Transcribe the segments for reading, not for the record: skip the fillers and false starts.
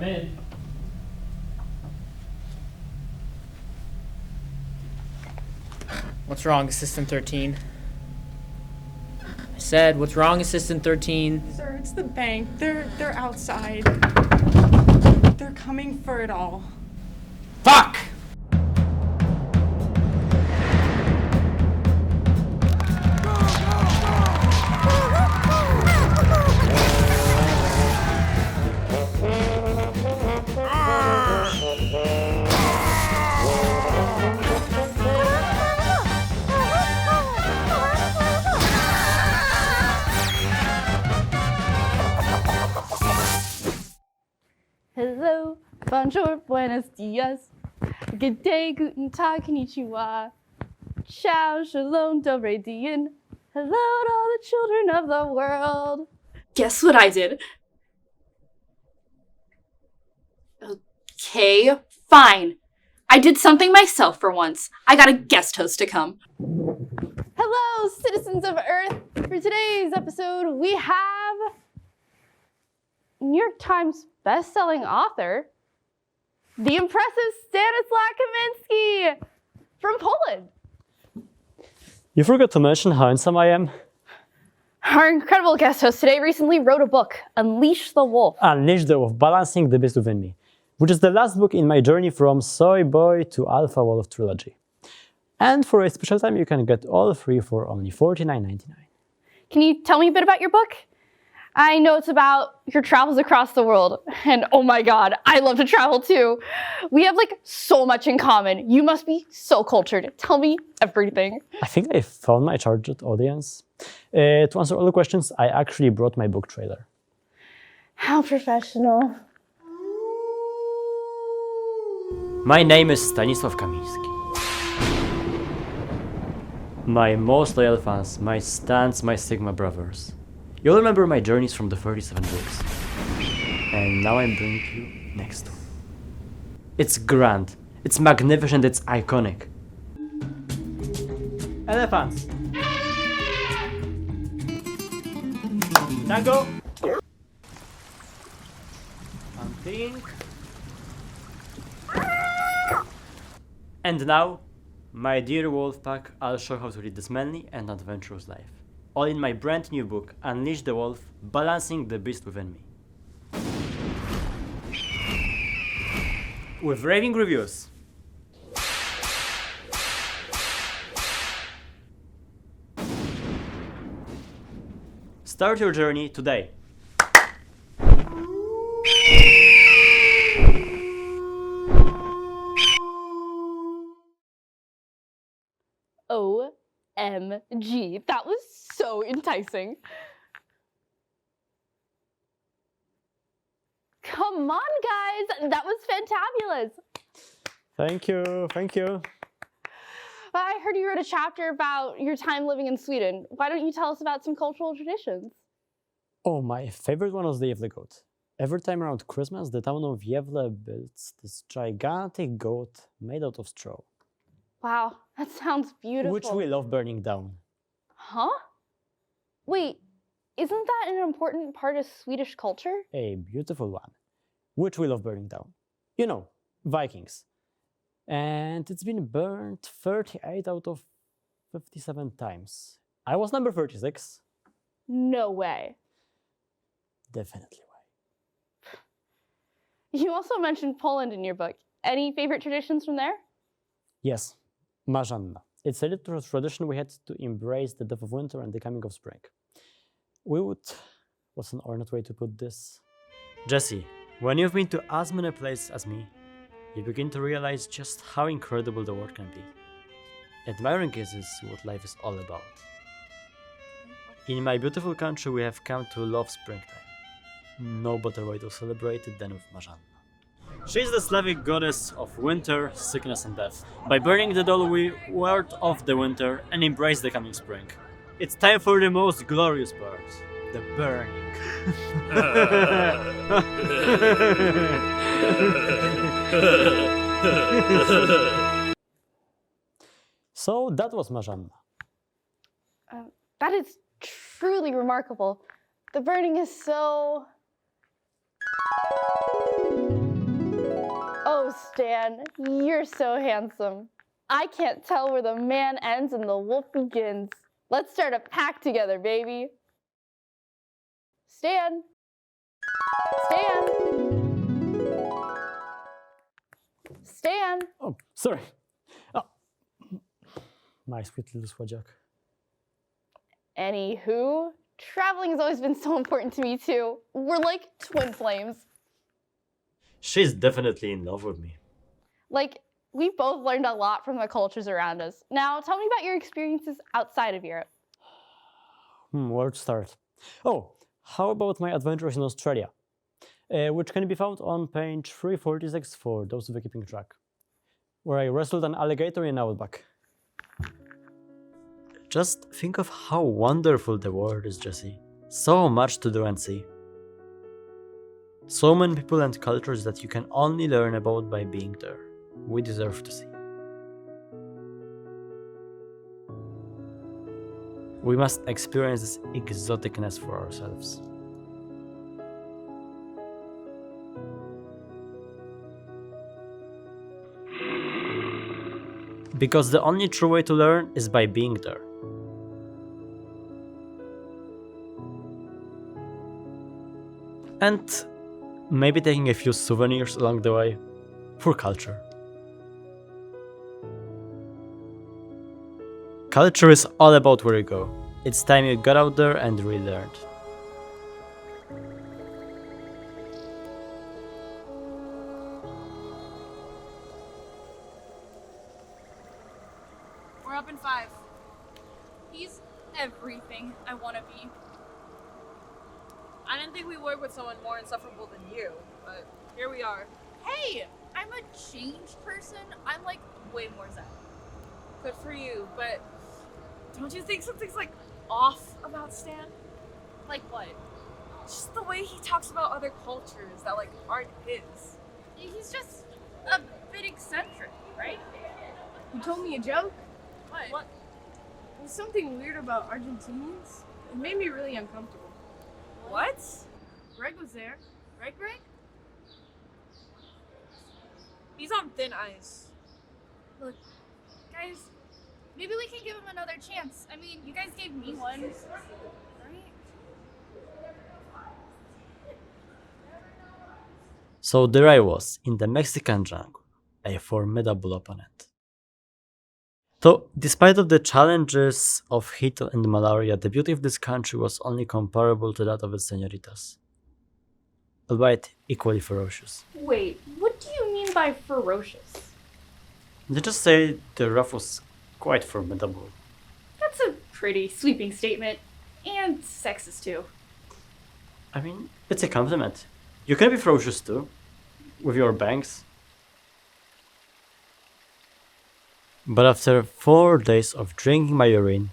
Come in. What's wrong, Assistant 13? I said, what's wrong, Assistant 13? Sir, it's the bank. They're outside. They're coming for it all. Fuck! Hello, bonjour, buenos dias. Good day, guten tag, konnichiwa. Ciao, shalom, dobre dien. Hello to all the children of the world. Guess what I did? Okay, fine. I did something myself for once. I got a guest host to come. Hello, citizens of Earth. For today's episode, we have New York Times best-selling author, the impressive Stanislaw Kaminsky from Poland. You forgot to mention how handsome I am. Our incredible guest host today recently wrote a book, Unleash the Wolf. Unleash the Wolf, Balancing the Beast Within Me, which is the last book in my journey from Soy Boy to Alpha Wolf trilogy. And for a special time, you can get all three for only $49.99. Can you tell me a bit about your book? I know it's about your travels across the world, and oh my god, I love to travel too. We have so much in common. You must be so cultured. Tell me everything. I think I found my target audience. To answer all the questions, I actually brought my book trailer. How professional. My name is Stanislaw Kaminsky. My most loyal fans, my Stans, my Sigma brothers. You'll remember my journeys from the 37 books. And now I'm bringing you next one. It's grand, it's magnificent, it's iconic. Elephants! Tango! Hunting. And now, my dear wolf pack, I'll show how to lead this manly and adventurous life. All in my brand new book, Unleash the Wolf, Balancing the Beast Within Me. With raving reviews. Start your journey today. OMG, that was so enticing. Come on, guys, that was fantabulous. Thank you, thank you. I heard you wrote a chapter about your time living in Sweden. Why don't you tell us about some cultural traditions? Oh, my favorite one was the Gävle goat. Every time around Christmas, the town of Gävle builds this gigantic goat made out of straw. Wow, that sounds beautiful. Which we love burning down. Huh? Wait, isn't that an important part of Swedish culture? A beautiful one, which we love burning down. You know, Vikings. And it's been burnt 38 out of 57 times. I was number 36. No way. Definitely way. You also mentioned Poland in your book. Any favorite traditions from there? Yes, Marzanna. It's a little tradition we had to embrace the death of winter and the coming of spring. What's an ornate way to put this? Jessiegh, when you've been to as many places as me, you begin to realize just how incredible the world can be. Admiring is what life is all about. In my beautiful country, we have come to love springtime. No better way to celebrate it than with Marzanna. She is the Slavic goddess of winter, sickness and death. By burning the doll, we ward off the winter and embrace the coming spring. It's time for the most glorious part, the burning. So that was Marzanna. That is truly remarkable. The burning is so Stan, you're so handsome. I can't tell where the man ends and the wolf begins. Let's start a pack together, baby. Stan. Stan. Stan. Oh, sorry. Oh. My sweet little swadziak. Anywho, traveling has always been so important to me too. We're like twin flames. She's definitely in love with me. Like, we both learned a lot from the cultures around us. Now, tell me about your experiences outside of Europe. Where to start? Oh, how about my adventures in Australia? Which can be found on page 346 for those of you keeping track, where I wrestled an alligator in Outback. Just think of how wonderful the world is, Jessiegh. So much to do and see. So many people and cultures that you can only learn about by being there. We deserve to see. We must experience this exoticness for ourselves. Because the only true way to learn is by being there. And maybe taking a few souvenirs along the way for culture. Culture is all about where you go. It's time you got out there and relearned. We're up in 5. He's everything I want to be. I didn't think we would with someone more insufferable than you, but here we are. Hey, I'm a changed person. I'm like way more zen. Good for you, but don't you think something's like off about Stan? Like what? Just the way he talks about other cultures that like aren't his. He's just a bit eccentric, right? You told me a joke? What? There's something weird about Argentinians. It made me really uncomfortable. What? Greg was there. Right, Greg? He's on thin ice. Look, guys, maybe we can give him another chance. I mean, you guys gave me one, right? So there I was, in the Mexican jungle, a formidable opponent. So, despite of the challenges of heat and malaria, the beauty of this country was only comparable to that of its senoritas, albeit equally ferocious. Wait, what do you mean by ferocious? Let's just say the rough was quite formidable. That's a pretty sweeping statement. And sexist too. I mean, it's a compliment. You can be ferocious too, with your bangs. But after 4 days of drinking my urine,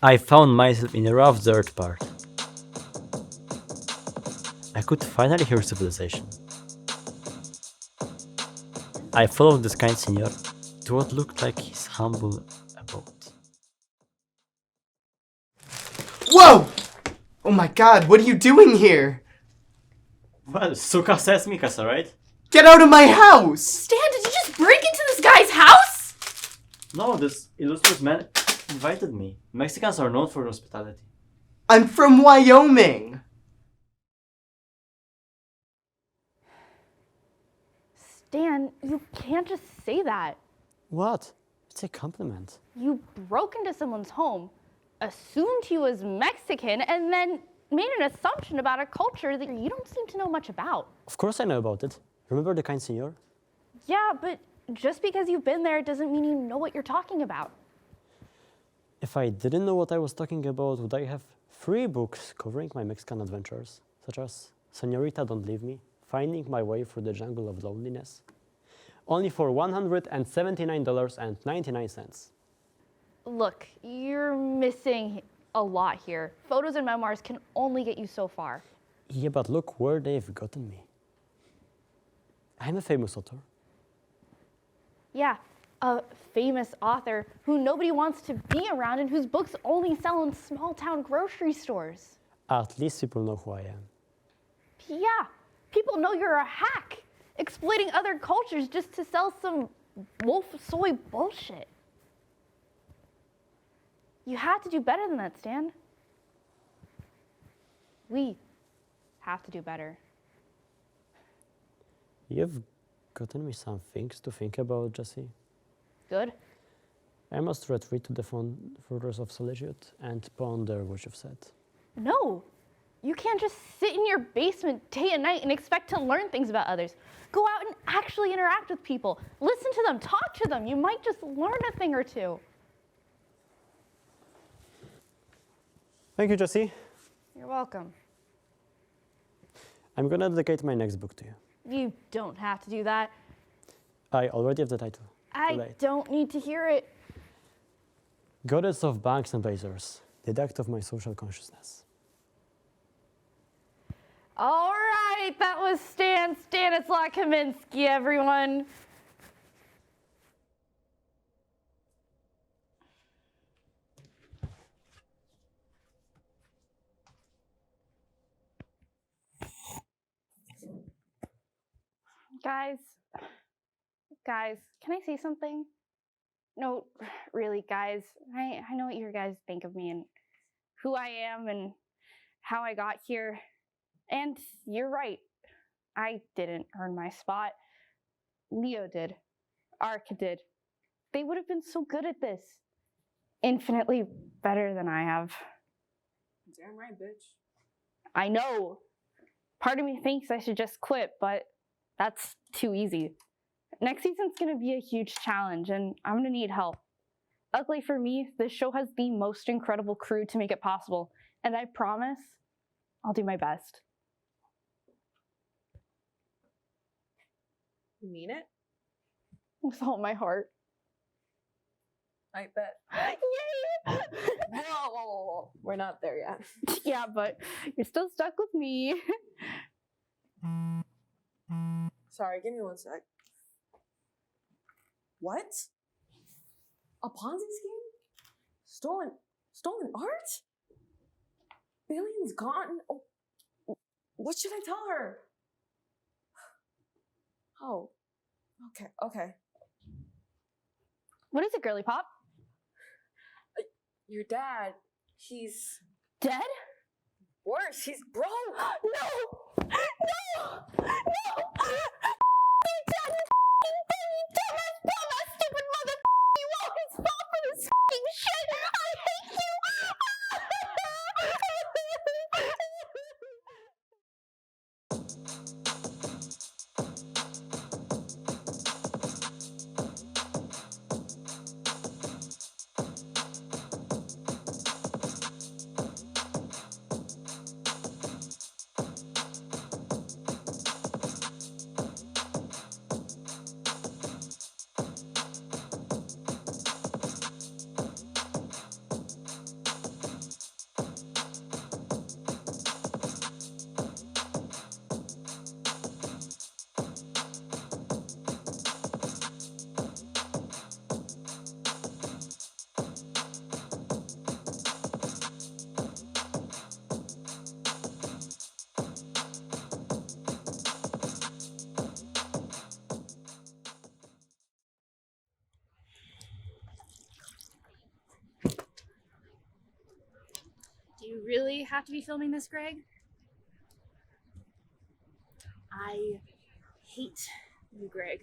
I found myself in a rough dirt part. I could finally hear civilization. I followed this kind senor to what looked like his humble abode. Whoa! Oh my god, what are you doing here? Well, su casa es mi casa, right? Get out of my house! Stan, did you just break into this guy's house? No, this illustrious man invited me. Mexicans are known for hospitality. I'm from Wyoming! Stan, you can't just say that. What? It's a compliment. You broke into someone's home, assumed he was Mexican, and then made an assumption about a culture that you don't seem to know much about. Of course I know about it. Remember the kind senor? Yeah, but just because you've been there doesn't mean you know what you're talking about. If I didn't know what I was talking about, would I have 3 books covering my Mexican adventures, such as Señorita Don't Leave Me, Finding My Way Through the Jungle of Loneliness, only for $179.99. Look, you're missing a lot here. Photos and memoirs can only get you so far. Yeah, but look where they've gotten me. I'm a famous author. Yeah, a famous author who nobody wants to be around and whose books only sell in small-town grocery stores. At least people know who I am. Yeah, people know you're a hack. exploiting other cultures just to sell some wolf soy bullshit. You have to do better than that, Stan. We have to do better. You've gotten me some things to think about, Jessie. Good? I must retreat to the fortress of solitude and ponder what you've said. No. You can't just sit in your basement day and night and expect to learn things about others. Go out and actually interact with people. Listen to them, talk to them. You might just learn a thing or two. Thank you, Jessie. You're welcome. I'm gonna dedicate my next book to you. You don't have to do that. I already have the title. I Right. don't need to hear it. Goddess of Banks and Blazers, the act of my social consciousness. All right, that was Stanislaw Kaminsky, everyone. Guys, can I say something? No, really, guys. I know what you guys think of me and who I am and how I got here. And you're right. I didn't earn my spot. Leo did. Ark did. They would have been so good at this. Infinitely better than I have. Damn right, bitch. I know. Part of me thinks I should just quit, but that's too easy. Next season's gonna be a huge challenge, and I'm gonna need help. Luckily for me, this show has the most incredible crew to make it possible, and I promise I'll do my best. You mean it? With all my heart. I bet. Yay! Whoa, we're not there yet. Yeah, but you're still stuck with me. Sorry, give me one sec. What? A Ponzi scheme? Stolen art? Billions gone? Oh, what should I tell her? Oh, okay. What is it, girly pop? Your dad, he's Dead? worse. He's broke. No! No! Stupid mother! You always fall for this f***ing shit! I hate you! Do you really have to be filming this, Greg? I hate you, Greg.